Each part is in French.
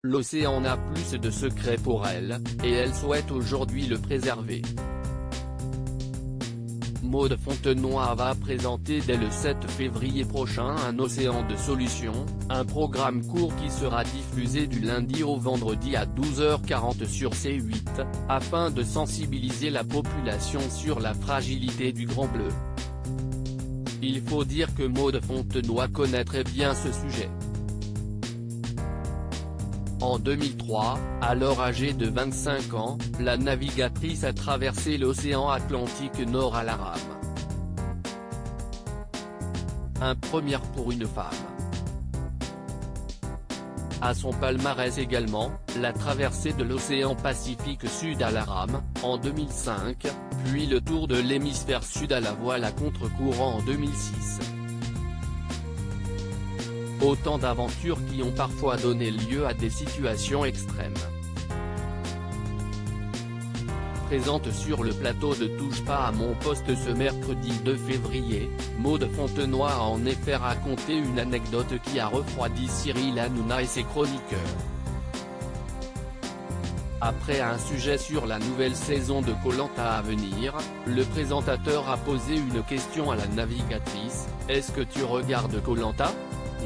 L'océan a plus de secrets pour elle, et elle souhaite aujourd'hui le préserver. Maud Fontenoy va présenter dès le 7 février prochain un Océan de solutions, un programme court qui sera diffusé du lundi au vendredi à 12h40 sur C8, afin de sensibiliser la population sur la fragilité du Grand Bleu. Il faut dire que Maud Fontenoy connaît très bien ce sujet. En 2003, alors âgée de 25 ans, la navigatrice a traversé l'océan Atlantique Nord à la rame. Un première pour une femme. À son palmarès également, la traversée de l'océan Pacifique Sud à la rame, en 2005, puis le tour de l'hémisphère sud à la voile à contre-courant en 2006. Autant d'aventures qui ont parfois donné lieu à des situations extrêmes. Présente sur le plateau de Touche pas à mon poste ce mercredi 2 février, Maud Fontenoy a en effet raconté une anecdote qui a refroidi Cyril Hanouna et ses chroniqueurs. Après un sujet sur la nouvelle saison de Koh-Lanta à venir, le présentateur a posé une question à la navigatrice: « Est-ce que tu regardes Koh-Lanta ? »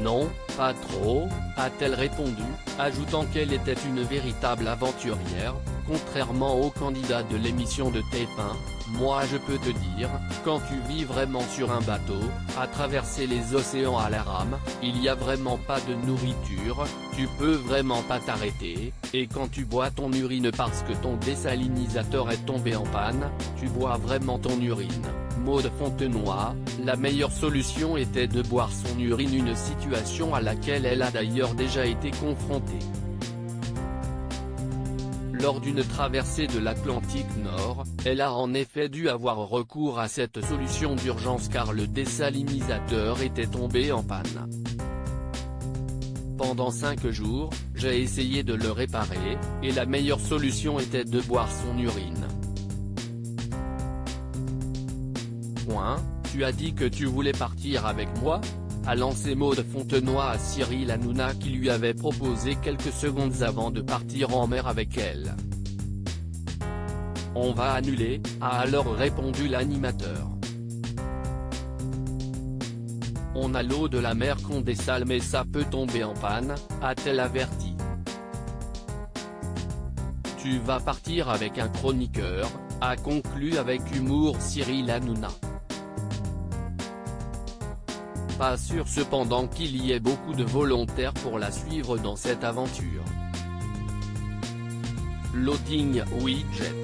« Non, pas trop », a-t-elle répondu, ajoutant qu'elle était une véritable aventurière, contrairement aux candidats de l'émission de TF1. « Moi je peux te dire, quand tu vis vraiment sur un bateau, à traverser les océans à la rame, il y a vraiment pas de nourriture, tu peux vraiment pas t'arrêter, et quand tu bois ton urine parce que ton désalinisateur est tombé en panne, tu bois vraiment ton urine. » Maud Fontenoy, la meilleure solution était de boire son urine, une situation à laquelle elle a d'ailleurs déjà été confrontée. Lors d'une traversée de l'Atlantique Nord, elle a en effet dû avoir recours à cette solution d'urgence car le désalinisateur était tombé en panne. Pendant 5 jours, j'ai essayé de le réparer, et la meilleure solution était de boire son urine. Tu as dit que tu voulais partir avec moi ? A lancé Maud Fontenoy à Cyril Hanouna qui lui avait proposé quelques secondes avant de partir en mer avec elle. « On va annuler », a alors répondu l'animateur. « On a l'eau de la mer qu'on dessale mais ça peut tomber en panne », a-t-elle averti. « Tu vas partir avec un chroniqueur », a conclu avec humour Cyril Hanouna. Pas sûr cependant qu'il y ait beaucoup de volontaires pour la suivre dans cette aventure. Loading Widget.